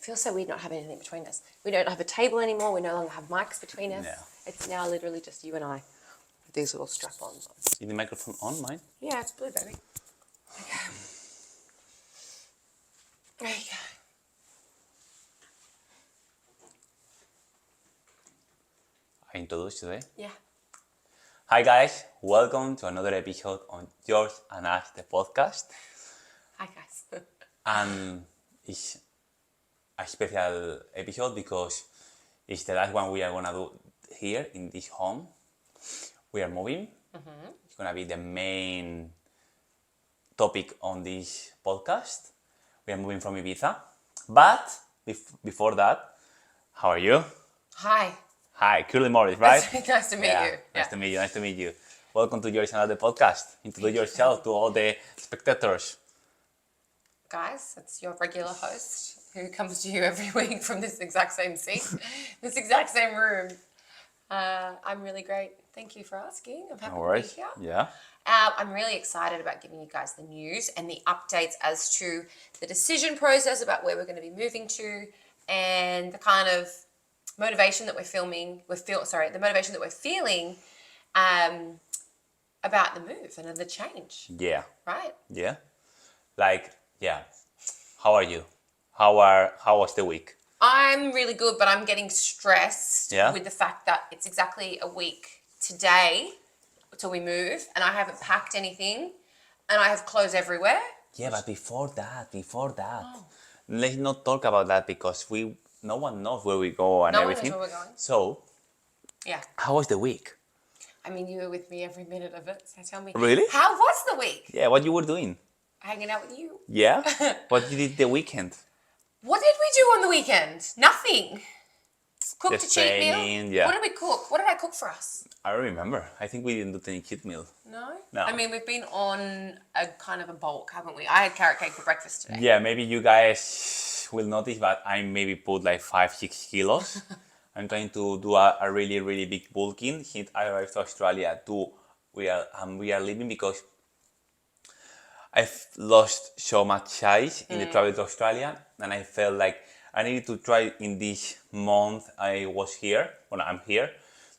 feels so weird not having anything between us. We don't have a table anymore. We no longer have mics between us. Yeah. It's now literally just you and I with these little strap-ons on. Is the microphone on, mine? Yeah, it's blue, baby. Okay. There you go. I introduced today. Yeah. Hi guys, welcome to another episode on George and Ash, the podcast. Hi, guys. And it's a special episode because it's the last one we are gonna do here in this home. We are moving. It's gonna be the main topic on this podcast. We are moving from Ibiza. But before that, how are you? Hi. Hi, Curly Morris, right? Nice to meet you. Nice to meet you. Nice to meet you. Welcome to George and Ash, the podcast. Introduce yourself to all the spectators. Guys, it's your regular host who comes to you every week from this exact same seat, this exact same room. I'm really great. Thank you for asking. I'm happy to be here. Yeah. I'm really excited about giving you guys the news and the updates as to the decision process about where we're going to be moving to and the kind of motivation that the motivation that we're feeling about the move and the change. Yeah. Right? Yeah. How are you? How was the week? I'm really good, but I'm getting stressed with the fact that it's exactly a week today till we move, and I haven't packed anything, and I have clothes everywhere. Yeah, but before that, let's not talk about that because no one knows where we go and everything. No one knows where we're going. So, yeah. How was the week? I mean, you were with me every minute of it, so tell me. Really? How was the week? Yeah, what you were doing? Hanging out with you. Yeah? What you did the weekend? What did we do on the weekend? Nothing. Cooked Just a cheat training, meal. yeah. What did we cook? What did I cook for us? I don't remember. I think we didn't do any cheat meal. No? No. I mean, we've been on a kind of a bulk, haven't we? I had carrot cake for breakfast today. Yeah, maybe you guys will notice, but I maybe put like 5-6 kilos. I'm trying to do a really, really big bulking. Since I arrived to Australia, we are leaving because I've lost so much size in the travel to Australia, and I felt like I needed to try in this month I'm here,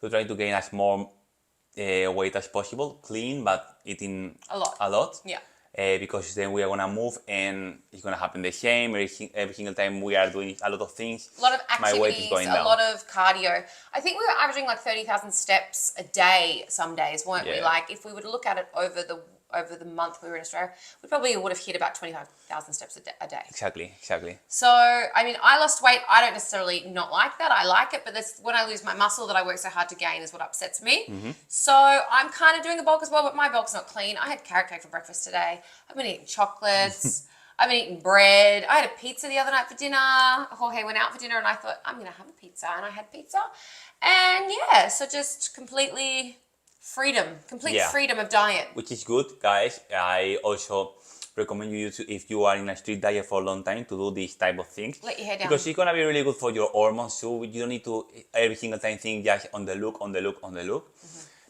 to try to gain as more weight as possible, clean, but eating a lot. Yeah. Because then we are gonna move and it's gonna happen the same every single time we are doing a lot of things. A lot of activities, my weight is going down. A lot of cardio. I think we were averaging like 30,000 steps a day some days, weren't we? Like if we were to look at it over the month we were in Australia, we probably would have hit about 25,000 steps a day. Exactly. So, I mean, I lost weight. I don't necessarily not like that. I like it, but that's when I lose my muscle that I work so hard to gain is what upsets me. Mm-hmm. So I'm kind of doing a bulk as well, but my bulk's not clean. I had carrot cake for breakfast today. I've been eating chocolates. I've been eating bread. I had a pizza the other night for dinner. Jorge went out for dinner and I thought, I'm going to have a pizza. And I had pizza. And yeah, so just complete freedom of diet. Which is good, guys. I also recommend you to, if you are in a strict diet for a long time, to do these type of things. Let your hair down. Because it's gonna be really good for your hormones too. You don't need to every single time think just on the look.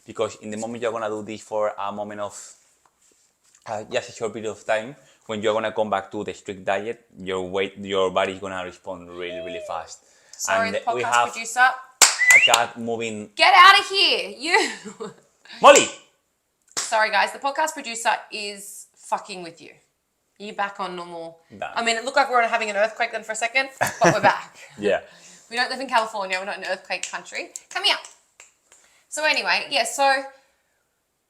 Because in the moment you're gonna do this for a moment of just a short period of time, when you're gonna come back to the strict diet, your body is gonna respond really, really fast. Sorry, and the podcast we have producer. a cat moving. Get out of here, you. Molly! Sorry, guys. The podcast producer is fucking with you. Are you back on normal? No. I mean, it looked like we were having an earthquake then for a second, but we're back. Yeah. We don't live in California. We're not in an earthquake country. Come here. So anyway, so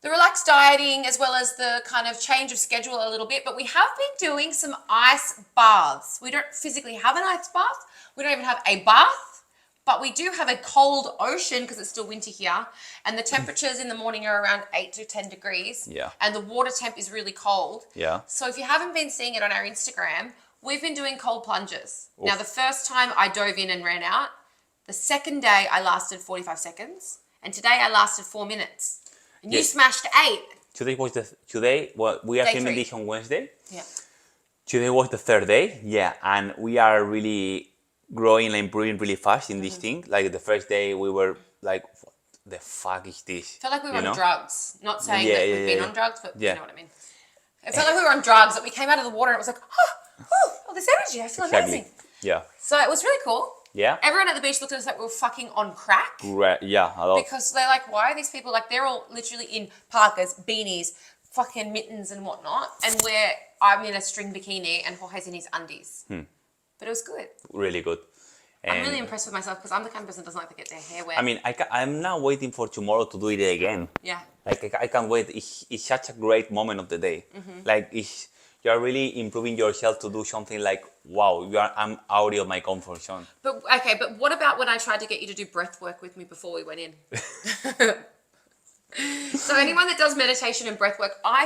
the relaxed dieting as well as the kind of change of schedule a little bit, but we have been doing some ice baths. We don't physically have an ice bath. We don't even have a bath. But we do have a cold ocean because it's still winter here. And the temperatures in the morning are around 8 to 10 degrees. Yeah. And the water temp is really cold. Yeah. So if you haven't been seeing it on our Instagram, we've been doing cold plunges. Oof. Now, the first time I dove in and ran out. The second day I lasted 45 seconds. And today I lasted 4 minutes. And you smashed 8. Today we are filming this on Wednesday. Yeah. Today was the third day. Yeah. And we are really growing and improving really fast in this thing. Like the first day we were like, what the fuck is this? I felt like we were on drugs. Not saying that we've been on drugs, but you know what I mean. It felt like we were on drugs, that we came out of the water and it was like, oh, this energy, I feel amazing. Yeah. So it was really cool. Yeah. Everyone at the beach looked at us like we were fucking on crack. Right. Yeah, a lot. Because they're like, why are these people, like, they're all literally in parkas, beanies, fucking mittens and whatnot. And I'm in a string bikini and Jorge's in his undies. But it was good. Really good. And I'm really impressed with myself because I'm the kind of person that doesn't like to get their hair wet. I mean, I'm now waiting for tomorrow to do it again. Yeah. Like, I can't wait. It's such a great moment of the day. Like, you're really improving yourself to do something like, wow, I'm out of my comfort zone. But what about when I tried to get you to do breath work with me before we went in? So anyone that does meditation and breath work, I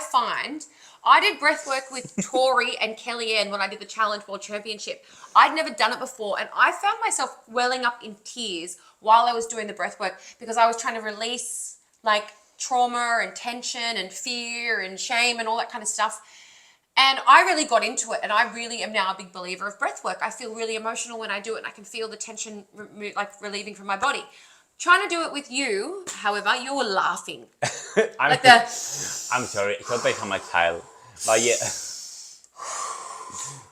did breath work with Tori and Kellyanne when I did the Challenge World Championship. I'd never done it before, and I found myself welling up in tears while I was doing the breath work because I was trying to release like trauma and tension and fear and shame and all that kind of stuff. And I really got into it, and I really am now a big believer of breath work. I feel really emotional when I do it, and I can feel the tension relieving from my body. Trying to do it with you, however, you were laughing. I'm sorry, sometimes I'm a child. But yeah.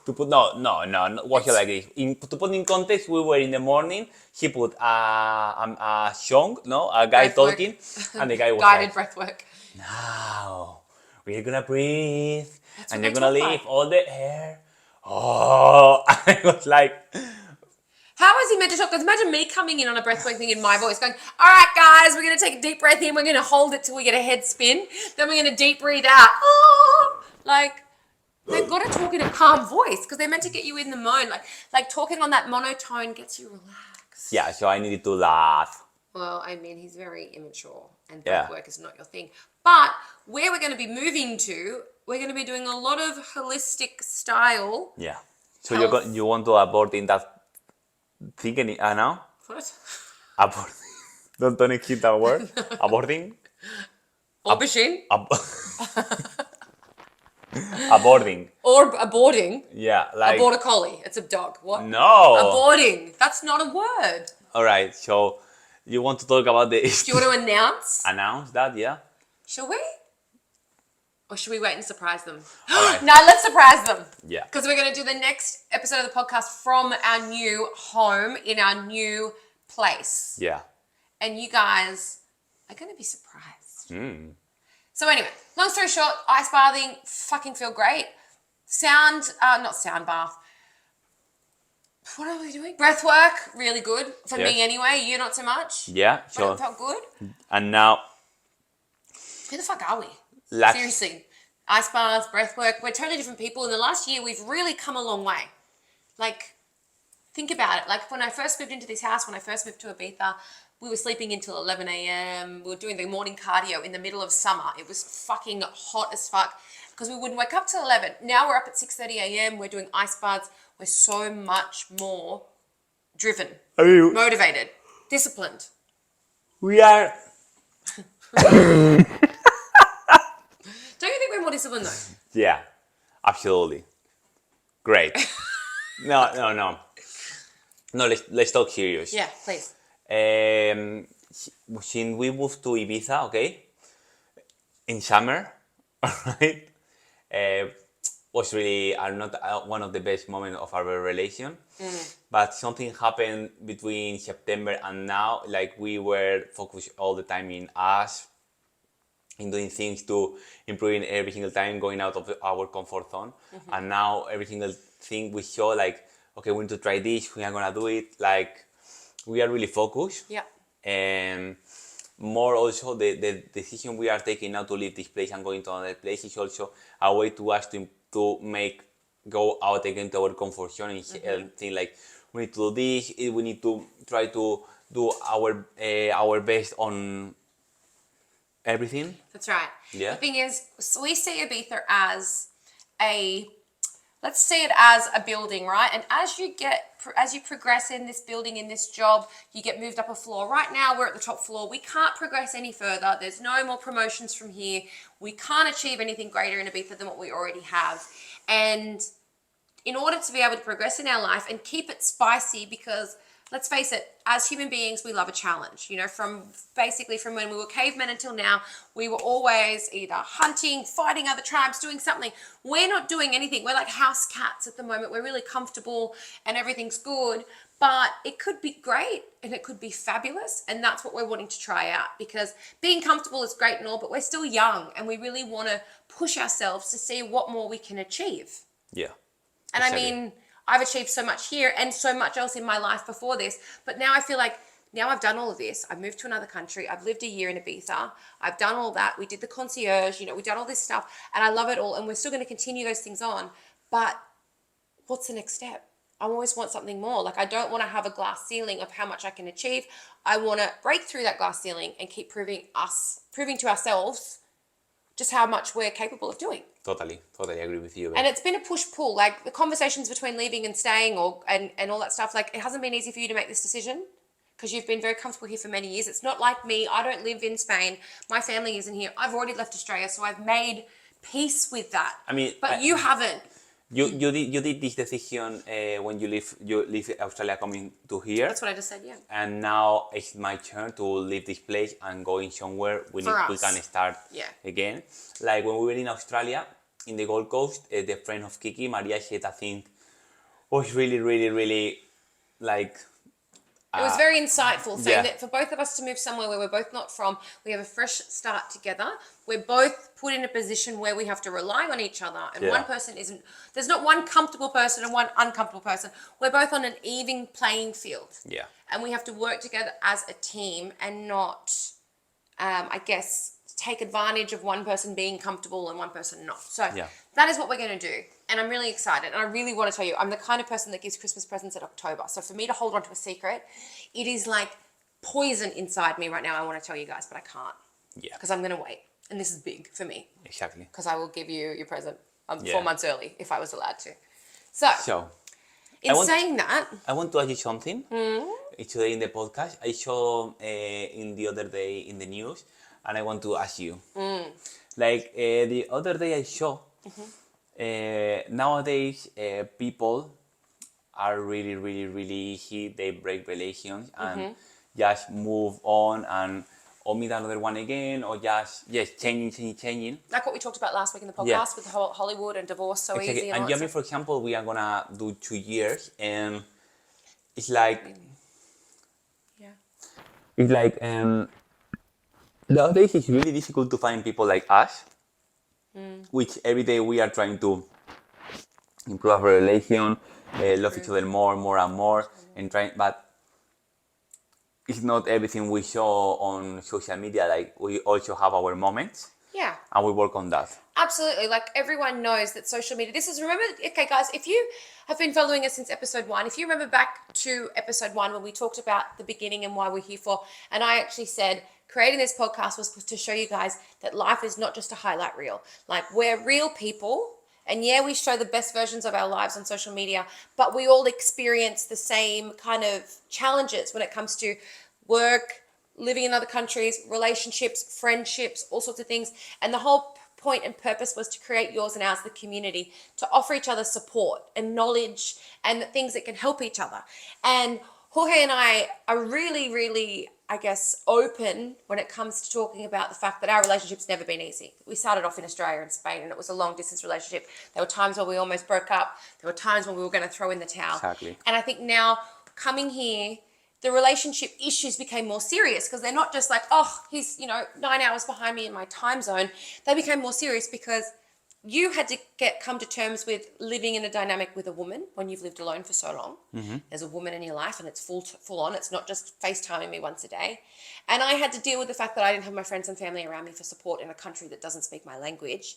No, watch it like this. To put in context, we were in the morning. He put a song, a guy talking, and the guy was guided like, breath work. now we're gonna breathe, That's and what you're they gonna talk leave like. all the air. Oh, I was like, How is he meant to talk? Because imagine me coming in on a breathwork thing in my voice going, all right, guys, we're going to take a deep breath in. We're going to hold it till we get a head spin. Then we're going to deep breathe out. Oh! Like, they've got to talk in a calm voice because they're meant to get you in the mode. Like talking on that monotone gets you relaxed. yeah, so I needed to laugh. Well, I mean, he's very immature and Yeah. breathwork is not your thing. But where we're going to be moving to, we're going to be doing a lot of holistic style. Yeah. So Health. you want to abort in that thing now? What? Abort. Don't keep that word. Aborting. Aubergine? Aborting. Or aborting. Yeah, like. A border collie. It's a dog. What? No. Aborting. That's not a word. All right. So you want to talk about the. Do you want to announce? Announce that? Yeah. Shall we? Or should we wait and surprise them? right. No, let's surprise them. Yeah. Because we're going to do the next episode of the podcast from our new home in our new place. Yeah. And you guys are going to be surprised. Mm. So anyway, long story short, ice bathing, fucking feel great. Not sound bath. What are we doing? Breath work, really good. For Yes. me anyway, you not so much. Yeah. But So it felt good. and now. Who the fuck are we? Let's- Seriously. Ice baths, breath work. We're totally different people. In the last year, we've really come a long way. Like, think about it. Like, when I first moved into this house, when I first moved to Ibiza, we were sleeping until 11 a.m. We were doing the morning cardio in the middle of summer. It was fucking hot as fuck because we wouldn't wake up till 11. Now we're up at 6:30 a.m. We're doing ice baths. We're so much more driven, motivated, disciplined. We are. Don't you think we're more disciplined though? Yeah. Absolutely. Great. No. No. Let's talk serious. Yeah, please. Since we moved to Ibiza, okay, in summer, right, was really not one of the best moments of our relation. But something happened between September and now. Like we were focused all the time in us, in doing things to improving every single time, going out of our comfort zone. And now every single thing we show, like, okay, we need to try this. We are gonna do it. Like. We are really focused. Yeah. And more also the decision we are taking now to leave this place and going to another place is also a way to us to go out again to our comfort zone and think like we need to do this, we need to try to do our best on everything. That's right. Yeah. The thing is, so we see Ibiza as let's see it as a building, right? And as you progress in this building, in this job, you get moved up a floor. Right now, we're at the top floor. We can't progress any further. There's no more promotions from here. We can't achieve anything greater in Ibiza than what we already have. And in order to be able to progress in our life and keep it spicy, because let's face it, as human beings, we love a challenge. You know, from when we were cavemen until now, we were always either hunting, fighting other tribes, doing something. We're not doing anything. We're like house cats at the moment. We're really comfortable and everything's good, but it could be great and it could be fabulous. And that's what we're wanting to try out, because being comfortable is great and all, but we're still young and we really want to push ourselves to see what more we can achieve. Yeah. And Exactly. I mean, I've achieved so much here and so much else in my life before this, but now I feel like now I've done all of this. I've moved to another country. I've lived a year in Ibiza. I've done all that. We did the concierge, we've done all this stuff and I love it all. And we're still going to continue those things on. But what's the next step? I always want something more. Like, I don't want to have a glass ceiling of how much I can achieve. I want to break through that glass ceiling and keep proving to ourselves just how much we're capable of doing. Totally agree with you. And it's been a push-pull, like the conversations between leaving and staying and all that stuff. Like, it hasn't been easy for you to make this decision because you've been very comfortable here for many years. It's not like me. I don't live in Spain. My family isn't here. I've already left Australia, so I've made peace with that. I mean, but you haven't. You did this decision when you leave Australia coming to here. That's what I just said, yeah. And now it's my turn to leave this place and going somewhere we can start again. Like when we were in Australia, in the Gold Coast, the friend of Kiki, Maria, she had a thing was really, really, really like... It was very insightful, saying that for both of us to move somewhere where we're both not from, we have a fresh start together. We're both put in a position where we have to rely on each other, and one person isn't. There's not one comfortable person and one uncomfortable person. We're both on an even playing field. Yeah. And we have to work together as a team and not, I guess, take advantage of one person being comfortable and one person not. So that is what we're going to do. And I'm really excited. And I really want to tell you, I'm the kind of person that gives Christmas presents in October. So for me to hold on to a secret, it is like poison inside me right now. I want to tell you guys, but I can't. Yeah. Because I'm going to wait. And this is big for me. Exactly. Because I will give you your present 4 months early if I was allowed to. So saying that, I want to ask you something. Today in the podcast, I saw in the other day in the news, and I want to ask you. Like the other day I saw, nowadays people are really, really, really they break relations and just move on and or meet another one again or just changing. Like what we talked about last week in the podcast with the whole Hollywood and divorce so easy. And Yummy, for example, we are gonna do 2 years and it's like nowadays it's really difficult to find people like us, which every day we are trying to improve our relation, love each other more and more, and trying, but it's not everything we show on social media. Like we also have our moments. Yeah. And we work on that. Absolutely. Like everyone knows that social media, okay guys, if you have been following us since episode 1, if you remember back to episode 1 when we talked about the beginning and why we're here for, and I actually said creating this podcast was to show you guys that life is not just a highlight reel. Like we're real people. And we show the best versions of our lives on social media, but we all experience the same kind of challenges when it comes to work, living in other countries, relationships, friendships, all sorts of things. And the whole point and purpose was to create yours and ours, the community, to offer each other support and knowledge and things that can help each other. And Jorge and I are really, really, I guess, open when it comes to talking about the fact that our relationship's never been easy. We started off in Australia and Spain and it was a long distance relationship. There were times where we almost broke up. There were times when we were going to throw in the towel. Exactly. And I think now coming here, the relationship issues became more serious because they're not just like, oh, he's, 9 hours behind me in my time zone. They became more serious because you had to come to terms with living in a dynamic with a woman when you've lived alone for so long. Mm-hmm. There's a woman in your life and it's full on. It's not just FaceTiming me once a day. And I had to deal with the fact that I didn't have my friends and family around me for support in a country that doesn't speak my language.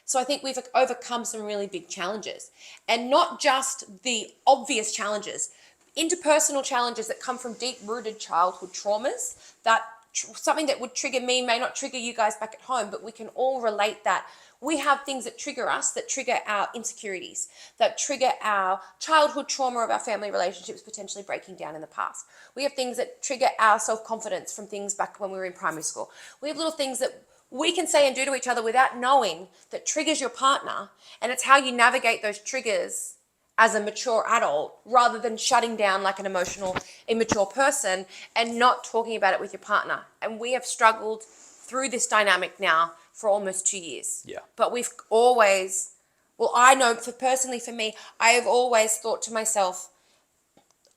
So I think we've overcome some really big challenges, and not just the obvious challenges, interpersonal challenges that come from deep-rooted childhood traumas that something that would trigger me may not trigger you guys back at home, but we can all relate that. We have things that trigger us, that trigger our insecurities, that trigger our childhood trauma of our family relationships potentially breaking down in the past. We have things that trigger our self-confidence from things back when we were in primary school. We have little things that we can say and do to each other without knowing that triggers your partner, and it's how you navigate those triggers as a mature adult rather than shutting down like an emotional, immature person and not talking about it with your partner. And we have struggled through this dynamic now for almost 2 years. Yeah. But we've always, well, I know personally for me, I have always thought to myself,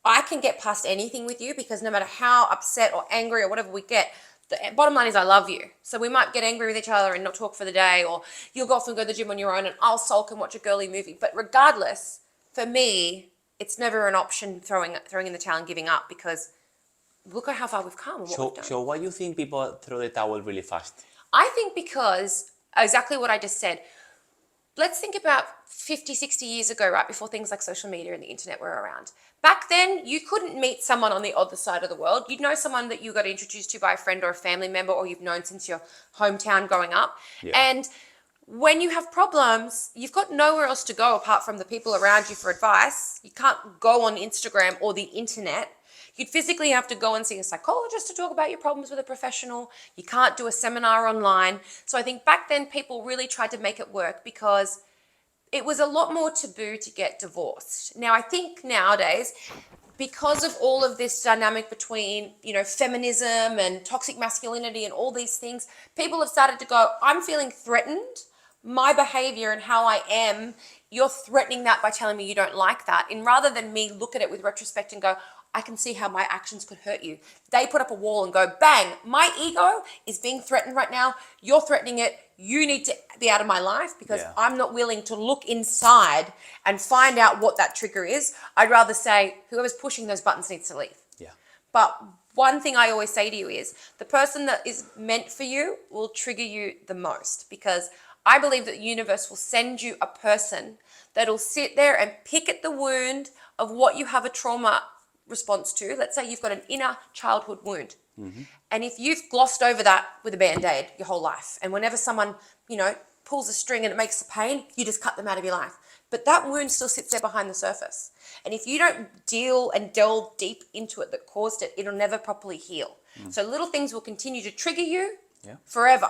I can get past anything with you because no matter how upset or angry or whatever we get, the bottom line is I love you. So we might get angry with each other and not talk for the day, or you'll go off and go to the gym on your own and I'll sulk and watch a girly movie. But regardless, for me, it's never an option throwing in the towel and giving up, because look at how far we've come and what we've done. So why do you think people throw the towel really fast? I think because exactly what I just said. Let's think about 50, 60 years ago, right before things like social media and the internet were around. Back then, you couldn't meet someone on the other side of the world. You'd know someone that you got introduced to by a friend or a family member, or you've known since your hometown growing up. Yeah. And when you have problems, you've got nowhere else to go apart from the people around you for advice. You can't go on Instagram or the internet. You'd physically have to go and see a psychologist to talk about your problems with a professional. You can't do a seminar online. So I think back then people really tried to make it work because it was a lot more taboo to get divorced. Now I think nowadays, because of all of this dynamic between, feminism and toxic masculinity and all these things, people have started to go, I'm feeling threatened. My behavior and how I am, you're threatening that by telling me you don't like that. And rather than me look at it with retrospect and go, I can see how my actions could hurt you, they put up a wall and go, bang, my ego is being threatened right now. You're threatening it. You need to be out of my life because I'm not willing to look inside and find out what that trigger is. I'd rather say whoever's pushing those buttons needs to leave. Yeah. But one thing I always say to you is the person that is meant for you will trigger you the most, because I believe that the universe will send you a person that'll sit there and pick at the wound of what you have a trauma response to. Let's say you've got an inner childhood wound. Mm-hmm. And if you've glossed over that with a Band-Aid your whole life, and whenever someone, pulls a string and it makes the pain, you just cut them out of your life. But that wound still sits there behind the surface. And if you don't deal and delve deep into it that caused it, it'll never properly heal. So little things will continue to trigger you forever.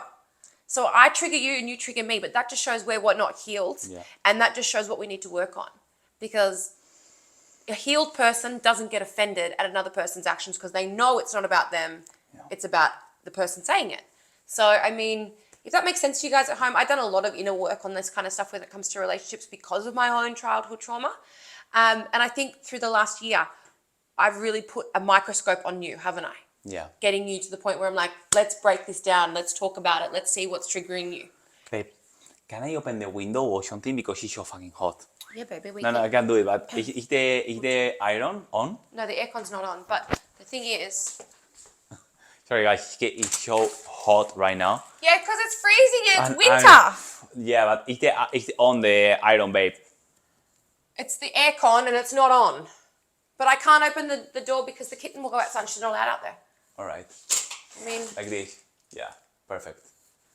So I trigger you and you trigger me, but that just shows we're not healed. Yeah. And that just shows what we need to work on. Because a healed person doesn't get offended at another person's actions because they know it's not about them. Yeah. It's about the person saying it. So, I mean, if that makes sense to you guys at home, I've done a lot of inner work on this kind of stuff when it comes to relationships because of my own childhood trauma. And I think through the last year, I've really put a microscope on you, haven't I? Yeah. Getting you to the point where I'm like, let's break this down. Let's talk about it. Let's see what's triggering you. Babe, can I open the window or something because it's so fucking hot? Yeah, baby. No, I can do it, but is the iron on? No, the aircon's not on. But the thing is... Sorry guys, it's so hot right now. Yeah, because it's freezing and it's winter. Yeah, but it's on the iron, babe. It's the aircon and it's not on. But I can't open the door because the kitten will go outside and she's not allowed out there. All right. I mean... Like this. Yeah, perfect.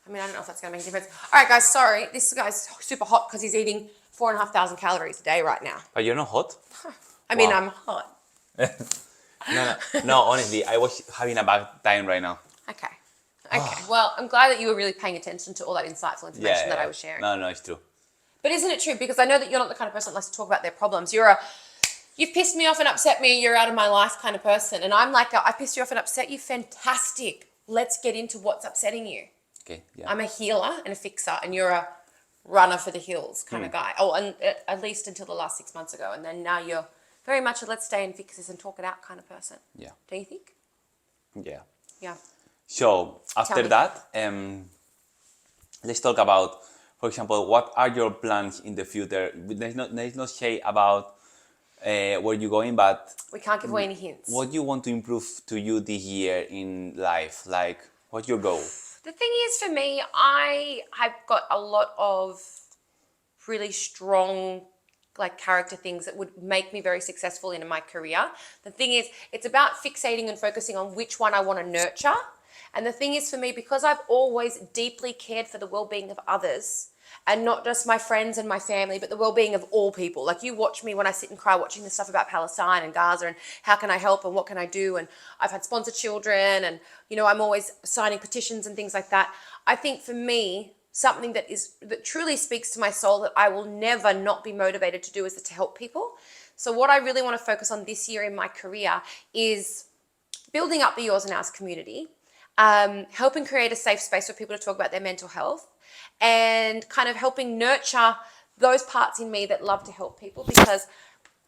I mean, I don't know if that's going to make a difference. All right, guys, sorry. This guy's super hot because he's eating 4,500 calories a day right now. But you're not hot? I mean, I'm hot. No, honestly, I was having a bad time right now. Okay. Well, I'm glad that you were really paying attention to all that insightful information that I was sharing. No, it's true. But isn't it true? Because I know that you're not the kind of person that likes to talk about their problems. You've pissed me off and upset me, you're out of my life kind of person. And I'm like, I pissed you off and upset you, fantastic. Let's get into what's upsetting you. Okay, yeah. I'm a healer and a fixer, and you're a runner for the hills kind of guy. Oh, and at least until the last 6 months ago. And then now you're very much a let's stay and fix this and talk it out kind of person. Yeah. Do you think? Yeah. Yeah. So, after that, let's talk about, for example, what are your plans in the future? There's no say about where you're going, but... We can't give away any hints. What do you want to improve to you this year in life? Like, what's your goal? The thing is, for me, I have got a lot of really strong character things that would make me very successful in my career. The thing is, it's about fixating and focusing on which one I want to nurture. And the thing is, for me, because I've always deeply cared for the well-being of others, and not just my friends and my family, but the well-being of all people. Like, you watch me when I sit and cry watching the stuff about Palestine and Gaza and how can I help and what can I do, and I've had sponsored children, and I'm always signing petitions and things like that. I think for me, something that truly speaks to my soul that I will never not be motivated to do is to help people. So what I really want to focus on this year in my career is building up the Yours and Ours community, helping create a safe space for people to talk about their mental health, and kind of helping nurture those parts in me that love to help people, because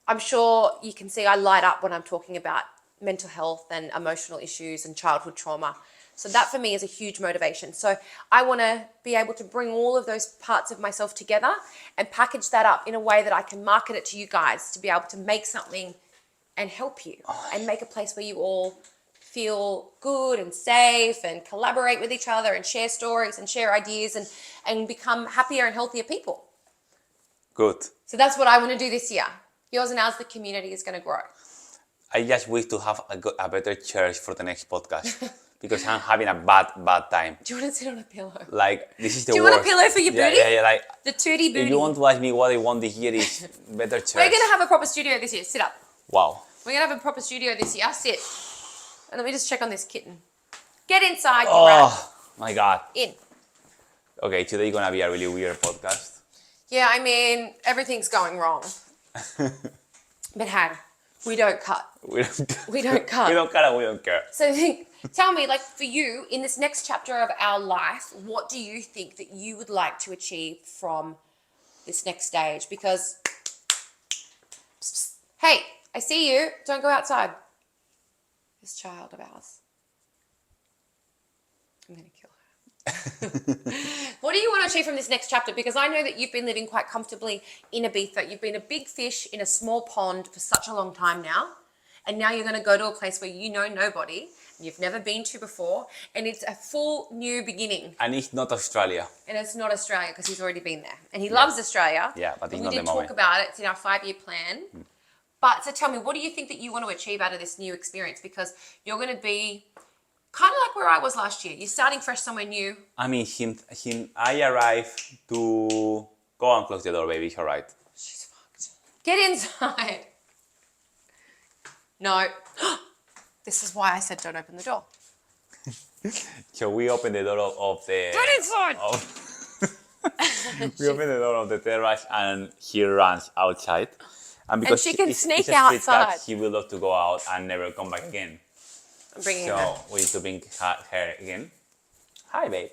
I'm sure you can see I light up when I'm talking about mental health and emotional issues and childhood trauma. So that for me is a huge motivation. So I want to be able to bring all of those parts of myself together and package that up in a way that I can market it to you guys to be able to make something and help you and make a place where you all feel good and safe and collaborate with each other and share stories and share ideas and become happier and healthier people. Good. So that's what I want to do this year. Yours and Ours, the community is going to grow. I just wish to have a better chairs for the next podcast because I'm having a bad time. Do you want to sit on a pillow? Like, this is the Do you worst. want a pillow for your booty? Yeah, like, The tootie booty. if you want to ask me what I want this year is better chairs. We're going to have a proper studio this year. Sit up. Wow. We're going to have a proper studio this year. Sit. And let me just check on this kitten. Get inside, you rat. Oh, my God. In. Okay, today's going to be a really weird podcast. Yeah, I mean, everything's going wrong. But hey, we don't cut. We don't We don't cut. We don't cut and we don't care. So tell me, like, for you, in this next chapter of our life, what do you think that you would like to achieve from this next stage? Because, hey, I see you. Don't go outside. This child of ours. I'm going to kill her. What do you want to achieve from this next chapter? Because I know that you've been living quite comfortably in Ibiza. You've been a big fish in a small pond for such a long time now. And now you're going to go to a place where you know nobody, you've never been to before, and it's a full new beginning. And it's not Australia. And it's not Australia because he's already been there. And he loves Australia. Yeah, but it's not we the did talk moment. about it. It's in our 5-year plan. But so tell me, what do you think that you want to achieve out of this new experience? Because you're going to be kind of like where I was last year. You're starting fresh somewhere new. I mean, I arrived to go and close the door, baby. It's all right. She's fucked. Get inside. No. This is why I said don't open the door. So we opened the door of the... Get inside! We opened the door of the terrace and he runs outside. And because she can it's sneak a street cat, outside. he will love to go out and never come back again. I'm bringing So her. we need to bring her again. Hi, babe.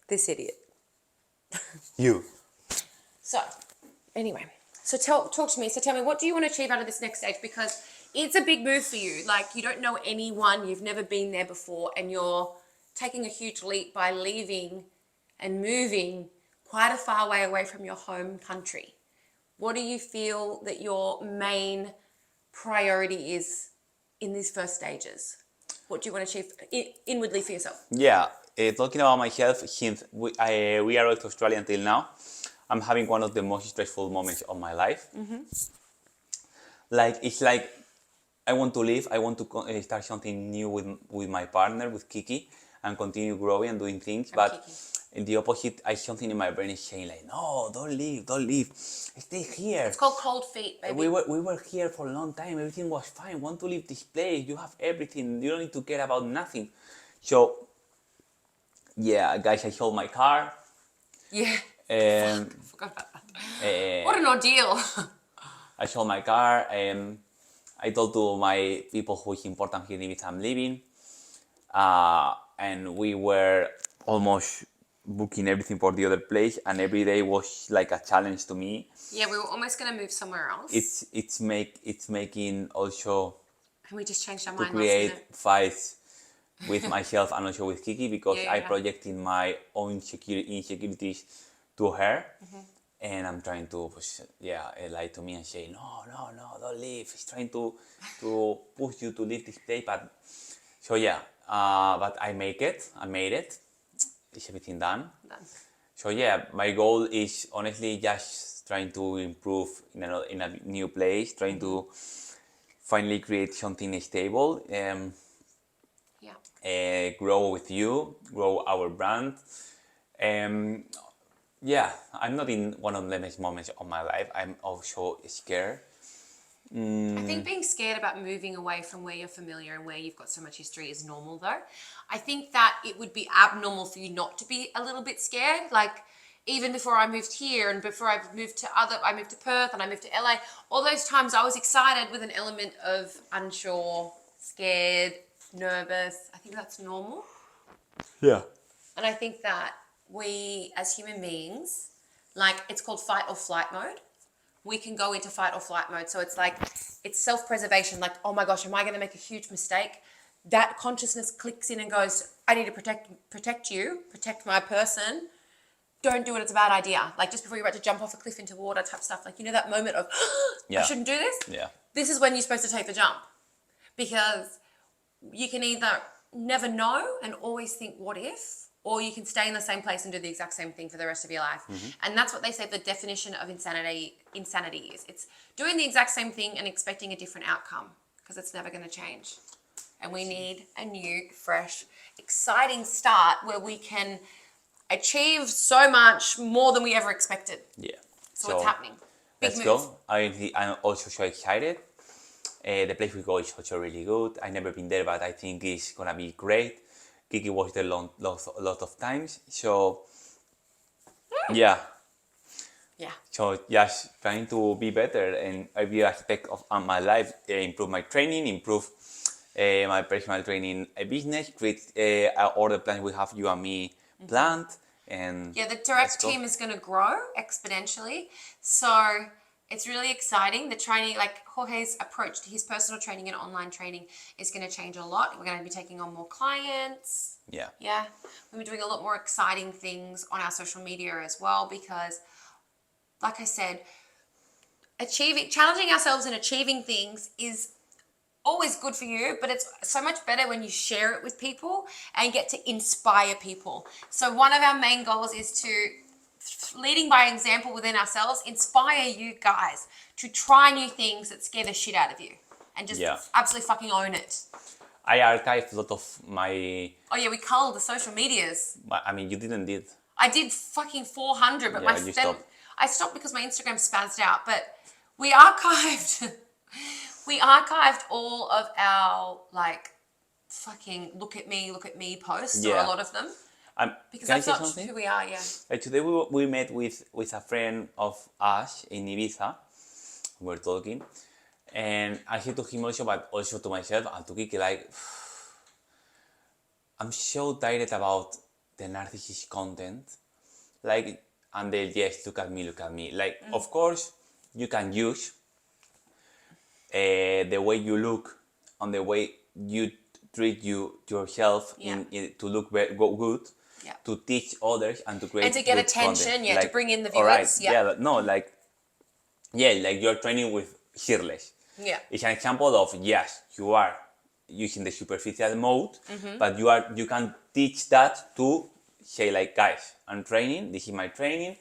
This idiot. You. So, anyway. So talk to me. So tell me, what do you want to achieve out of this next stage? Because it's a big move for you. Like, you don't know anyone, you've never been there before, and you're taking a huge leap by leaving and moving quite a far way away from your home country. What do you feel that your main priority is in these first stages? What do you want to achieve inwardly for yourself? Yeah, talking about myself, since we arrived to Australia until now, I'm having one of the most stressful moments of my life. Like, it's like I want to leave, I want to start something new with my partner, with Kiki, and continue growing and doing things. But Kiki. in the opposite, something in my brain is saying like, no, don't leave, stay here. It's called cold feet, baby. We were here for a long time, everything was fine, want to leave this place, you have everything, you don't need to care about nothing. So, yeah, guys, I sold my car. Yeah. Forgot about that. What an ordeal. I sold my car. I told to my people who is important here in Ibiza I'm leaving. And we were almost booking everything for the other place, and every day was like a challenge to me. Yeah, we were almost going to move somewhere else. It's making also and we just changed our to mind. create fights with myself and also with Kiki, because Yeah, I yeah. projected my own insecurities to her, and I'm trying to lie to me and say no, don't leave. He's trying to push you to leave this place, but so yeah, but I made it. Is everything done? Done. So yeah, my goal is honestly just trying to improve in a new place, trying to finally create something stable, grow with you, grow our brand. Yeah, I'm not in one of the best moments of my life. I'm also scared. I think being scared about moving away from where you're familiar and where you've got so much history is normal though. I think that it would be abnormal for you not to be a little bit scared. Like even before I moved here and before I moved to Perth and I moved to LA, all those times I was excited with an element of unsure, scared, nervous. I think that's normal. Yeah. And I think that we as human beings, like it's called fight or flight mode. We can go into fight or flight mode. So it's like, it's self-preservation. Like, oh my gosh, am I going to make a huge mistake? That consciousness clicks in and goes, I need to protect you, protect my person. Don't do it. It's a bad idea. Like just before you're about to jump off a cliff into water type stuff. Like, you know, that moment of, I shouldn't do this. Yeah. This is when you're supposed to take the jump because you can either never know and always think, what if? Or you can stay in the same place and do the exact same thing for the rest of your life. And that's what they say the definition of insanity is. It's doing the exact same thing and expecting a different outcome because it's never going to change. And we need a new, fresh, exciting start where we can achieve so much more than we ever expected. Yeah. So what's happening? Big Let's moves. go. I'm also so excited. The place we go is also really good. I've never been there, but I think it's going to be great. Kiki was there a lot of times, so yeah. So just trying to be better in every aspect of my life, improve my training, improve my personal training business, create all the plans we have, you and me, planned. And yeah, the direct team is going to grow exponentially. So it's really exciting. The training, like Jorge's approach to his personal training and online training is going to change a lot. We're going to be taking on more clients. Yeah. Yeah. We're doing a lot more exciting things on our social media as well because, like I said, challenging ourselves and achieving things is always good for you, but it's so much better when you share it with people and get to inspire people. So one of our main goals is to, leading by example within ourselves, inspire you guys to try new things that scare the shit out of you and just absolutely fucking own it. I archived a lot of my... Oh yeah, we culled the social medias. I mean, you didn't did. I did fucking 400, but I stopped because my Instagram spazzed out, but we archived... We archived all of our like fucking look at me posts, or a lot of them. Because that's not who we are, Like today we met with a friend of us in Ibiza. We were talking. And I said to him also, but also to myself and to Kiki, like, I'm so tired about the narcissist content. Like, and the yes, look at me. Like, of course, you can use the way you look and the way you treat yourself to look good, to teach others and to create and to get attention, content. Like, to bring in the viewers. Like you're training with Shirless. Yeah. It's an example of, yes, you are using the superficial mode, but you can teach that to say like, guys, I'm training, this is my training,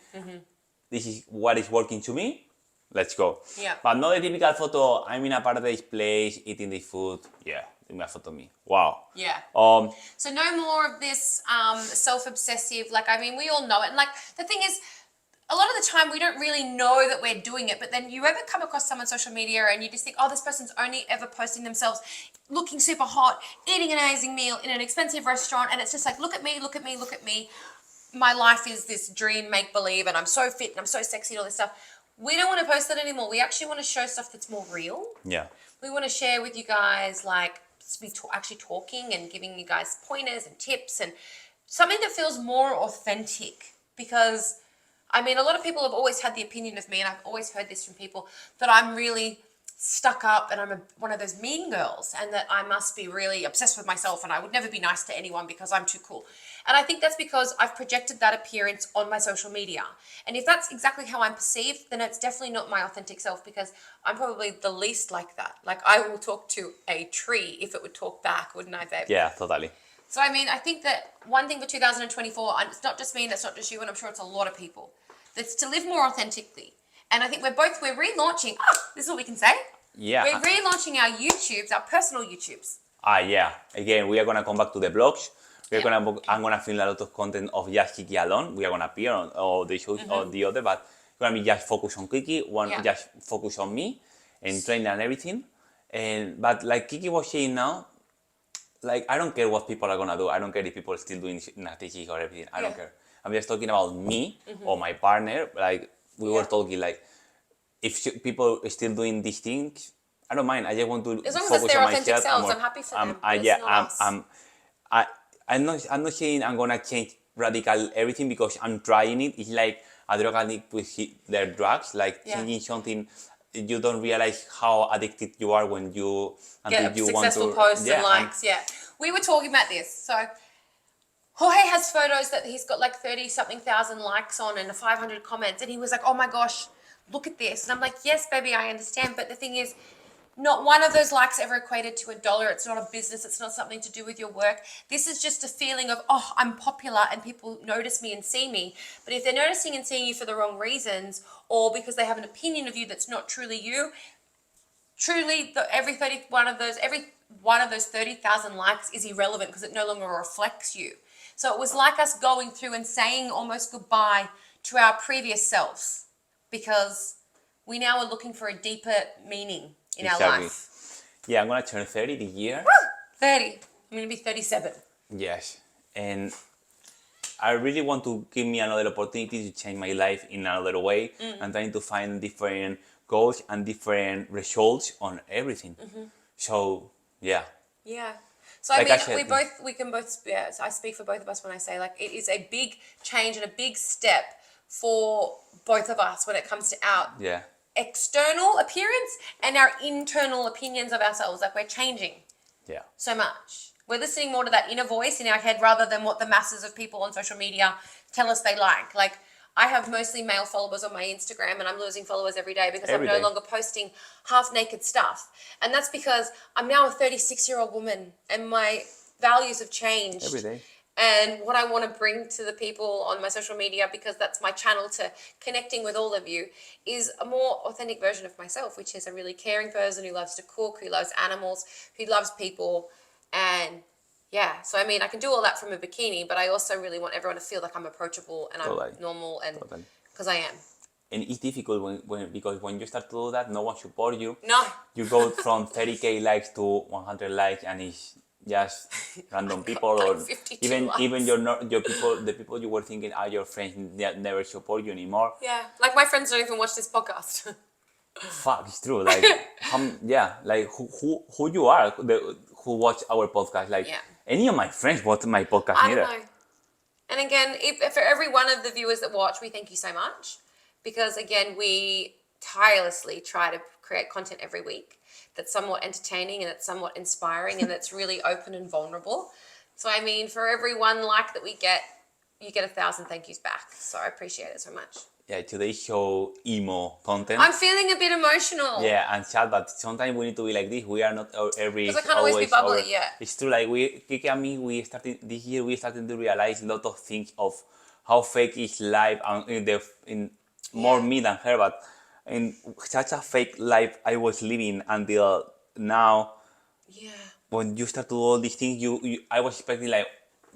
this is what is working to me, let's go. Yeah. But not the typical photo, I'm in a paradise place, eating the food, give me a photo of me. Wow. Yeah. So no more of this self-obsessive, like, I mean, we all know it. And like, the thing is, a lot of the time we don't really know that we're doing it, but then you ever come across someone on social media and you just think, oh, this person's only ever posting themselves looking super hot, eating an amazing meal in an expensive restaurant, and it's just like, look at me. My life is this dream make-believe, and I'm so fit and I'm so sexy and all this stuff. We don't want to post that anymore. We actually want to show stuff that's more real. Yeah. We want to share with you guys, like, actually talking and giving you guys pointers and tips and something that feels more authentic, because I mean, a lot of people have always had the opinion of me, and I've always heard this from people, that I'm really stuck up and I'm one of those mean girls, and that I must be really obsessed with myself and I would never be nice to anyone because I'm too cool. And I think that's because I've projected that appearance on my social media. And if that's exactly how I'm perceived, then it's definitely not my authentic self, because I'm probably the least like that. Like, I will talk to a tree if it would talk back, wouldn't I, babe? Yeah, totally. So, I mean, I think that one thing for 2024, and it's not just me and it's not just you, and I'm sure it's a lot of people, that's to live more authentically. And I think we're relaunching, this is what we can say. Yeah. We're relaunching our YouTubes, our personal YouTubes. Yeah. Again, we are going to come back to the blogs. I'm going to film a lot of content of just Kiki alone. We are going to appear on all the shows or the other, but we're going to be just focused on Kiki, just focus on me. and training and everything. But like Kiki was saying now, like I don't care what people are gonna do. I don't care if people are still doing strategies or everything. I don't care. I'm just talking about me or my partner. Like we were talking, like if people are still doing these things, I don't mind. I just want to As long as focus it's their on authentic myself. selves, I'm happy for them. I, It's yeah, not us. I'm not saying I'm gonna change radical everything because I'm trying it. It's like a drug addict with their drugs, like changing something. You don't realize how addicted you are when you Get you successful want to posts and likes. We were talking about this. So Jorge has photos that he's got like 30 something thousand likes on and 500 comments, and he was like, oh my gosh, look at this. And I'm like, yes, baby, I understand. But the thing is, not one of those likes ever equated to $1. It's not a business. It's not something to do with your work. This is just a feeling of, oh, I'm popular and people notice me and see me. But if they're noticing and seeing you for the wrong reasons, or because they have an opinion of you that's not truly you, truly every one of those 30,000 likes is irrelevant because it no longer reflects you. So it was like us going through and saying almost goodbye to our previous selves, because we now are looking for a deeper meaning in our life. Yeah, I'm gonna turn 30 this year. Woo! 30. I'm gonna be 37. Yes, and I really want to give me another opportunity to change my life in another way. I'm trying to find different goals and different results on everything. So yeah. Yeah. So Like I I mean, said, we can both. Yeah, I speak for both of us when I say, like, it is a big change and a big step for both of us when it comes to our external appearance and our internal opinions of ourselves. Like, we're changing so much. We're listening more to that inner voice in our head rather than what the masses of people on social media tell us they like. Like, I have mostly male followers on my Instagram, and I'm losing followers every day because I'm no longer posting half-naked stuff. And that's because I'm now a 36-year-old woman, and my values have changed. Every day. And what I want to bring to the people on my social media, because that's my channel to connecting with all of you, is a more authentic version of myself, which is a really caring person who loves to cook, who loves animals, who loves people. And yeah, so I mean, I can do all that from a bikini, but I also really want everyone to feel like I'm approachable and I'm normal, and because I am. And it's difficult because when you start to do that, no one supports you. No. You go from 30k likes to 100 likes, and it's just random people, or even your people, the people you were thinking are your friends, that never support you anymore. Yeah, like my friends don't even watch this podcast. Fuck, it's true. Like, like who you are, who watch our podcast. Like, any of my friends watch my podcast neither. I don't know. And again, if for every one of the viewers that watch, we thank you so much, because again, we tirelessly try to create content every week that's somewhat entertaining and that's somewhat inspiring and that's really open and vulnerable. So I mean, for every one like that we get, you get 1,000 thank yous back. So I appreciate it so much. Yeah, today show emo content. I'm feeling a bit emotional. Yeah, and sad, but sometimes we need to be like this. We are not every. Because I can't always be bubbly. Yeah. It's true. Like Kiki and me, we started this year. We started to realize a lot of things of how fake is life, and in more me than her, but in such a fake life I was living until now. Yeah. When you start to do all these things, I was expecting, like,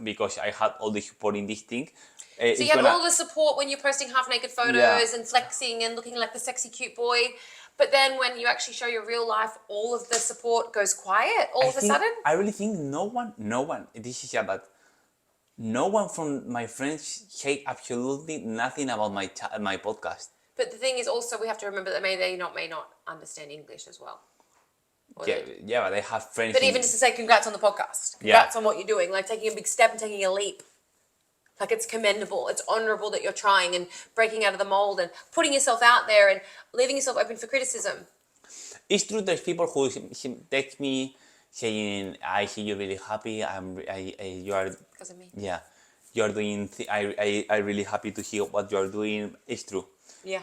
because I had all the support in this thing. So you have all the support when you're posting half-naked photos and flexing and looking like the sexy cute boy, but then when you actually show your real life, all of the support goes quiet all of a sudden? I really think no one, this is but no one from my friends say absolutely nothing about my podcast. But the thing is also, we have to remember that may not understand English as well. But they have friends. But even just to say congrats on the podcast, congrats on what you're doing, like taking a big step and taking a leap. Like, it's commendable, it's honourable that you're trying and breaking out of the mould and putting yourself out there and leaving yourself open for criticism. It's true, there's people who text me saying, I see you're really happy, you are... Because of me. Yeah, you're doing... I'm really happy to hear what you're doing. It's true. Yeah.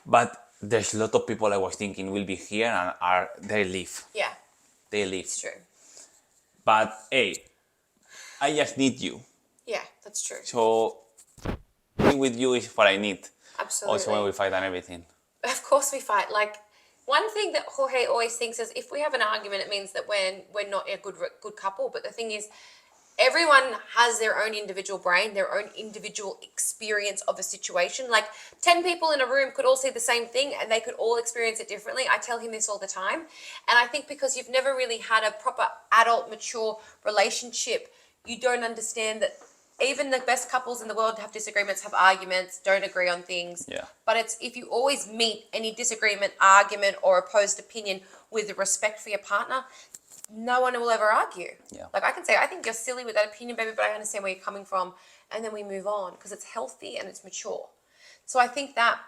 But there's a lot of people I was thinking will be here and they leave. Yeah. They leave. It's true. But, hey, I just need you. Yeah, that's true. So, being with you is what I need. Absolutely. Also when we fight and everything. Of course we fight. Like, one thing that Jorge always thinks is if we have an argument, it means that we're not a good couple. But the thing is, everyone has their own individual brain, their own individual experience of a situation. Like 10 people in a room could all see the same thing and they could all experience it differently. I tell him this all the time. And I think because you've never really had a proper adult, mature relationship, you don't understand that even the best couples in the world have disagreements, have arguments, don't agree on things. Yeah. But it's if you always meet any disagreement, argument, or opposed opinion with respect for your partner, no one will ever argue. Yeah. Like I can say, I think you're silly with that opinion, baby, but I understand where you're coming from. And then we move on because it's healthy and it's mature. So I think that,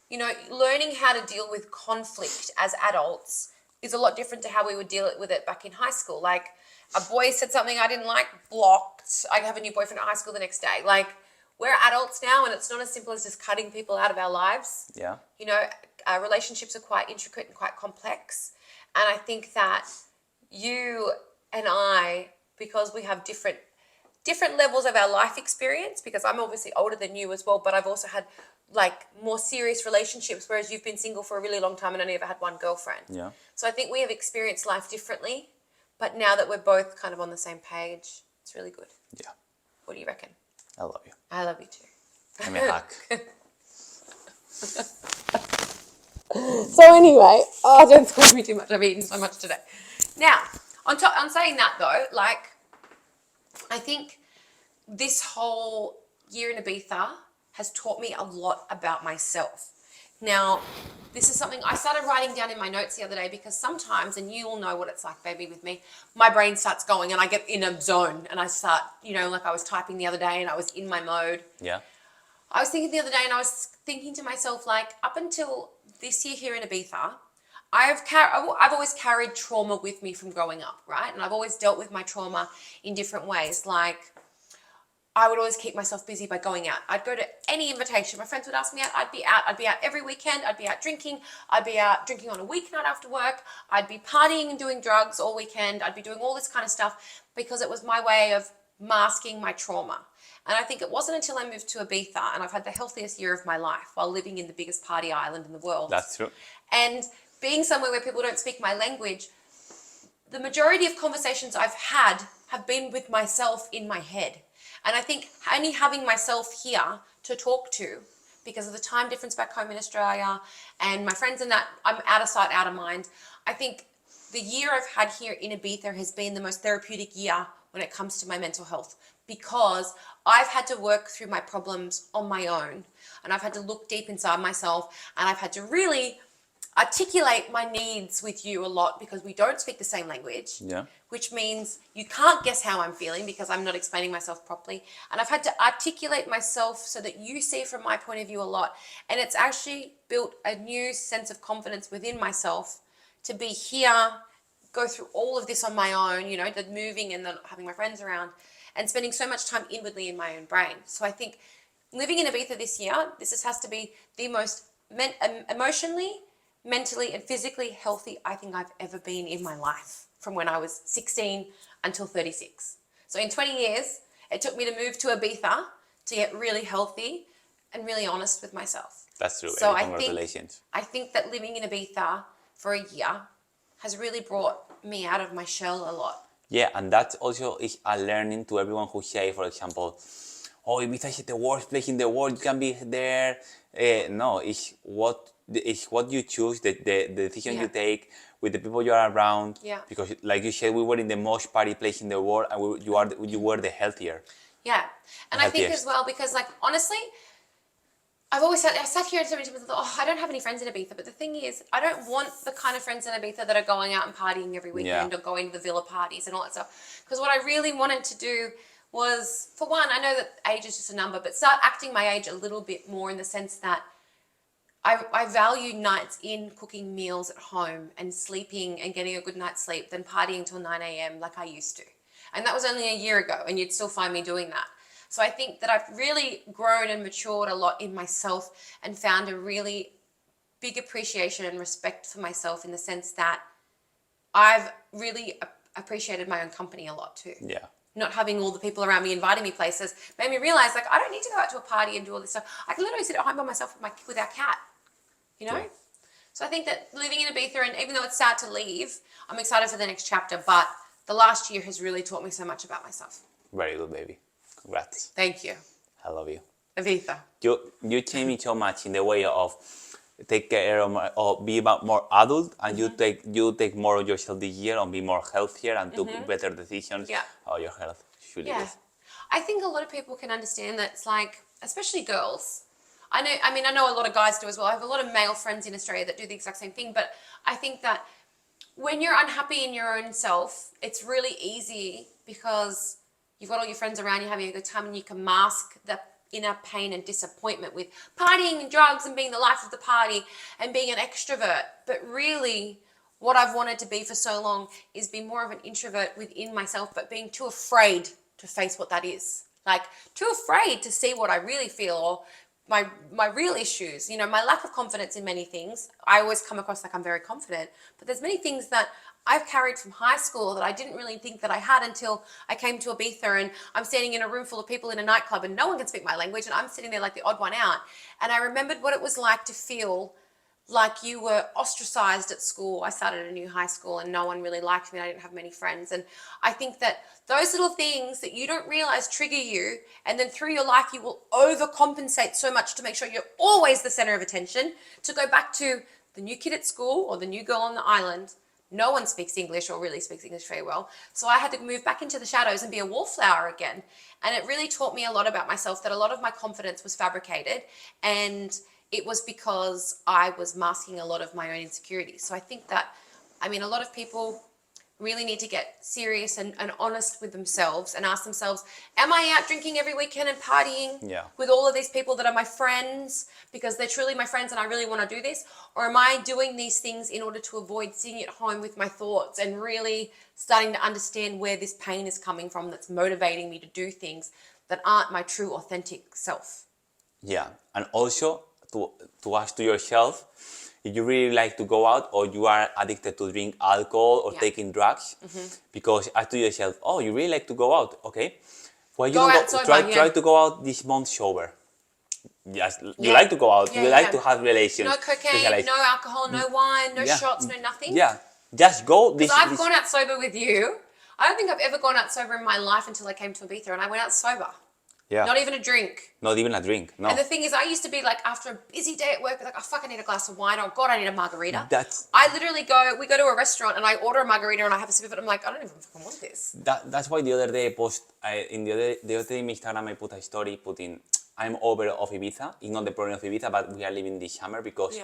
learning how to deal with conflict as adults is a lot different to how we would deal with it back in high school. Like a boy said something I didn't like, blocked. I have a new boyfriend at high school the next day. Like we're adults now and it's not as simple as just cutting people out of our lives. Yeah. Relationships are quite intricate and quite complex. And I think that you and I, because we have different levels of our life experience, because I'm obviously older than you as well, but I've also had like more serious relationships, whereas you've been single for a really long time and only ever had one girlfriend. Yeah. So I think we have experienced life differently, but now that we're both kind of on the same page, it's really good. Yeah. What do you reckon? I love you. I love you too. Give me a hug. So anyway, don't scold me too much. I've eaten so much today. Now, on saying that though, like, I think this whole year in Ibiza has taught me a lot about myself. Now, this is something I started writing down in my notes the other day because sometimes, and you all know what it's like, baby, with me, my brain starts going and I get in a zone and I start, like I was typing the other day and I was in my mode. Yeah. I was thinking the other day and I was thinking to myself, like, up until this year here in Ibiza, I've always carried trauma with me from growing up, right? And I've always dealt with my trauma in different ways. Like, I would always keep myself busy by going out. I'd go to any invitation. My friends would ask me out. I'd be out. I'd be out every weekend. I'd be out drinking. I'd be out drinking on a weeknight after work. I'd be partying and doing drugs all weekend. I'd be doing all this kind of stuff because it was my way of masking my trauma. And I think it wasn't until I moved to Ibiza and I've had the healthiest year of my life while living in the biggest party island in the world. That's true. And being somewhere where people don't speak my language, the majority of conversations I've had have been with myself in my head. And I think only having myself here to talk to, because of the time difference back home in Australia and my friends and that, I'm out of sight, out of mind. I think the year I've had here in Ibiza has been the most therapeutic year when it comes to my mental health, because I've had to work through my problems on my own and I've had to look deep inside myself and I've had to really articulate my needs with you a lot because we don't speak the same language. Yeah. Which means you can't guess how I'm feeling because I'm not explaining myself properly. And I've had to articulate myself so that you see from my point of view a lot. And it's actually built a new sense of confidence within myself to be here, go through all of this on my own, the moving and the having my friends around and spending so much time inwardly in my own brain. So I think living in Ibiza this year, this has to be the most emotionally, mentally and physically healthy I think I've ever been in my life from when I was 16 until 36. So in 20 years, it took me to move to Ibiza to get really healthy and really honest with myself. That's true. So Congratulations. I think that living in Ibiza for a year has really brought me out of my shell a lot. Yeah, and that also is a learning to everyone who say, for example, oh, Ibiza is the worst place in the world, you can be there. No, it's what you choose, the decision you take with the people you are around. Yeah. Because like you said, we were in the most party place in the world and you were the healthier. Yeah. And I think as well, because like, honestly, I sat here and said to myself, I don't have any friends in Ibiza. But the thing is, I don't want the kind of friends in Ibiza that are going out and partying every weekend or going to the villa parties and all that stuff. Because what I really wanted to do was, for one, I know that age is just a number, but start acting my age a little bit more in the sense that I value nights in, cooking meals at home and sleeping and getting a good night's sleep than partying till 9 a.m. like I used to. And that was only a year ago, and you'd still find me doing that. So I think that I've really grown and matured a lot in myself and found a really big appreciation and respect for myself in the sense that I've really appreciated my own company a lot too. Yeah. Not having all the people around me inviting me places made me realize, like, I don't need to go out to a party and do all this stuff. I can literally sit at home by myself with our cat, Yeah. So I think that living in Ibiza, and even though it's sad to leave, I'm excited for the next chapter, but the last year has really taught me so much about myself. Very good, baby. Congrats. Thank you. I love you. Ibiza. You changed me so much in the way of take care of or be more adult, and you take more of yourself this year and be more healthier and took better decisions about your health. Really Yeah. good. I think a lot of people can understand that it's like, especially girls. I know a lot of guys do as well. I have a lot of male friends in Australia that do the exact same thing, but I think that when you're unhappy in your own self, it's really easy because you've got all your friends around, you're having a good time, and you can mask the inner pain and disappointment with partying and drugs and being the life of the party and being an extrovert. But really, what I've wanted to be for so long is be more of an introvert within myself, but being too afraid to face what that is. Like, too afraid to see what I really feel, or my real issues, my lack of confidence in many things. I always come across like I'm very confident, but there's many things that I've carried from high school that I didn't really think that I had until I came to Ibiza, and I'm standing in a room full of people in a nightclub and no one can speak my language, and I'm sitting there like the odd one out. And I remembered what it was like to feel like you were ostracized at school. I started a new high school and no one really liked me. I didn't have many friends. And I think that those little things that you don't realize trigger you, and then through your life you will overcompensate so much to make sure you're always the center of attention. To go back to the new kid at school or the new girl on the island, no one speaks English or really speaks English very well. So I had to move back into the shadows and be a wallflower again. And it really taught me a lot about myself, that a lot of my confidence was fabricated, and it was because I was masking a lot of my own insecurities. So I think that, a lot of people really need to get serious and honest with themselves and ask themselves, am I out drinking every weekend and partying with all of these people that are my friends because they're truly my friends and I really want to do this? Or am I doing these things in order to avoid sitting at home with my thoughts and really starting to understand where this pain is coming from that's motivating me to do things that aren't my true authentic self? Yeah, and also to ask to yourself if you really like to go out or you are addicted to drink alcohol or taking drugs, because ask to yourself, oh, you really like to go out, okay? Well, you try to go out this month sober. Yes, you like to go out, you like to have relations. No cocaine, no alcohol, no wine, no shots, no nothing. Yeah, just go. Because I've gone out sober with you. I don't think I've ever gone out sober in my life until I came to Ibiza, and I went out sober. Yeah. Not even a drink. Not even a drink, no. And the thing is, I used to be like, after a busy day at work, like, oh, fuck, I need a glass of wine, or God, I need a margarita. I literally we go to a restaurant and I order a margarita and I have a sip of it. I'm like, I don't even fucking want this. That's why the other day the other day in Instagram I put a story putting, I'm over of Ibiza. It's not the problem of Ibiza, but we are living this summer because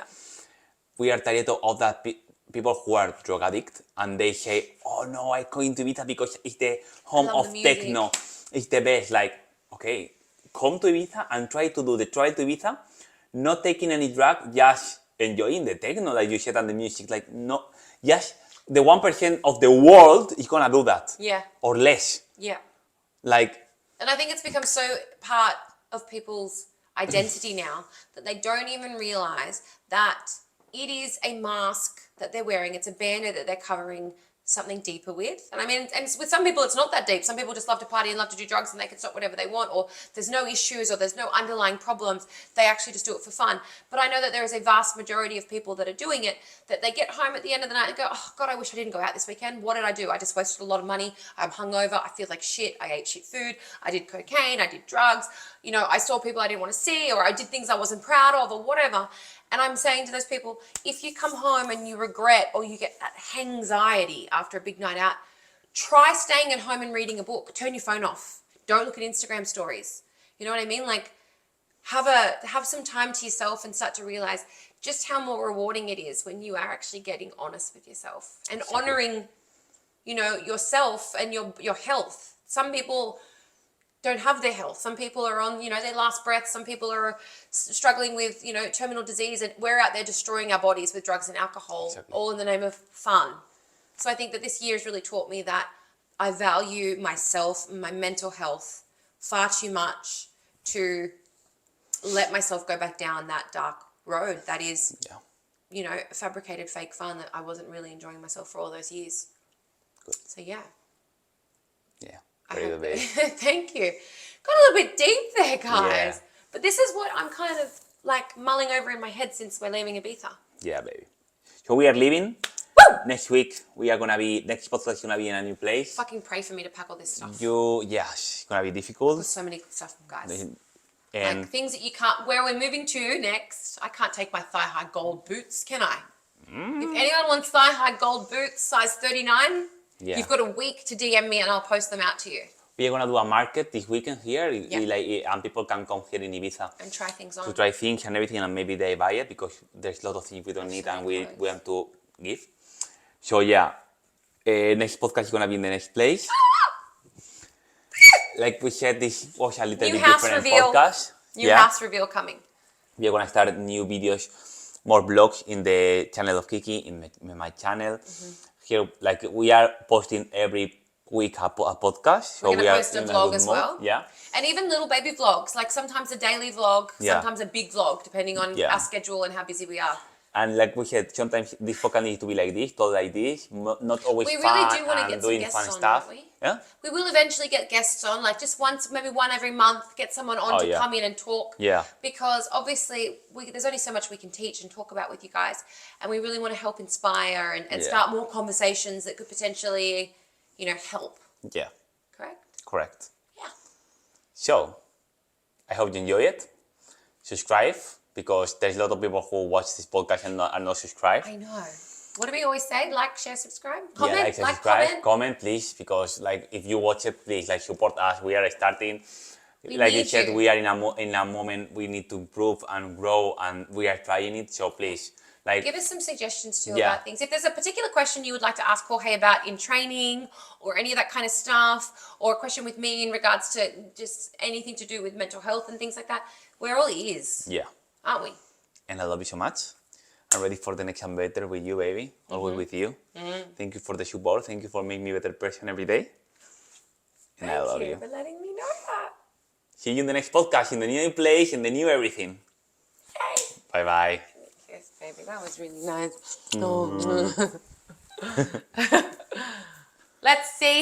we are tired of that people who are drug addicts and they say, oh no, I'm going to Ibiza because it's the home of techno. It's the best. Like, okay, come to Ibiza and try to do the trial to Ibiza, not taking any drug, just enjoying the techno, like you said, and the music. Like, no, just the 1% of the world is gonna do that. Yeah. Or less. Yeah. Like. And I think it's become so part of people's identity now that they don't even realize that it is a mask that they're wearing. It's a bandit that they're covering something deeper with. And with some people it's not that deep. Some people just love to party and love to do drugs and they can stop whatever they want, or there's no issues or there's no underlying problems. They actually just do it for fun. But I know that there is a vast majority of people that are doing it, that they get home at the end of the night and go, oh God, I wish I didn't go out this weekend. What did I do? I just wasted a lot of money. I'm hungover. I feel like shit. I ate shit food. I did cocaine. I did drugs. I saw people I didn't want to see, or I did things I wasn't proud of, or whatever. And I'm saying to those people, if you come home and you regret or you get that anxiety after a big night out, try staying at home and reading a book. Turn your phone off. Don't look at Instagram stories. You know what I mean? Like, have some time to yourself and start to realize just how more rewarding it is when you are actually getting honest with yourself and honoring, yourself and your health. Some people don't have their health. Some people are on, their last breath. Some people are struggling with, terminal disease, and we're out there destroying our bodies with drugs and alcohol, all in the name of fun. So I think that this year has really taught me that I value myself and my mental health far too much to let myself go back down that dark road that is, fabricated fake fun that I wasn't really enjoying myself for all those years. Good. So yeah. Yeah. Very good, baby. Thank you. Got a little bit deep there, guys. Yeah. But this is what I'm kind of like mulling over in my head since we're leaving Ibiza. Yeah, baby. So we are leaving. Next week, next podcast is gonna be in a new place. Fucking pray for me to pack all this stuff. It's gonna be difficult. There's so many stuff, guys. And Like things that you can't, where we're moving to next, I can't take my thigh-high gold boots, can I? If anyone wants thigh-high gold boots, size 39, you've got a week to DM me and I'll post them out to you. we are gonna do a market this weekend here, Yeah. and people can come here in Ibiza And try things on. to try things and everything, and maybe they buy it because there's a lot of things we don't need and we want to give. So next podcast is gonna be in the next place. Like we said, this was a little New bit house different reveal. podcast. New house reveal coming. We are gonna start new videos, more vlogs in the channel of Kiki, in my channel. Here, like we are posting every week a podcast. So We're going we to are post a in vlog good as mode. well. Yeah. And even little baby vlogs, like sometimes a daily vlog, sometimes a big vlog, depending on our schedule and how busy we are. And like we said, sometimes this podcast needs to be like this, told like this, not always We fun really do want to and get some doing guests fun on, stuff. don't we? Yeah. We will eventually get guests on, like just once, maybe one every month, get someone on to come in and talk. Yeah. Because obviously there's only so much we can teach and talk about with you guys. And we really want to help inspire and start more conversations that could potentially, help. Yeah. Correct? Yeah. So, I hope you enjoy it. Subscribe, because there's a lot of people who watch this podcast and are not subscribed. I know. What do we always say? Like, share, subscribe? Comment, like, subscribe, comment, please, because like if you watch it, please support us. We are starting. Like you said, we are in a moment we need to improve and grow, and we are trying it. So please, give us some suggestions too about things. If there's a particular question you would like to ask Jorge about in training or any of that kind of stuff, or a question with me in regards to just anything to do with mental health and things like that, we're all ears. Yeah. Aren't we? And I love you so much. I'm ready for the next and better with you, baby. Always with you. Thank you for the support. Thank you for making me a better person every day. And I love you. Thank you for letting me know that. See you in the next podcast, in the new place, in the new everything. Yay. Bye-bye. Yes, baby. That was really nice. Let's see.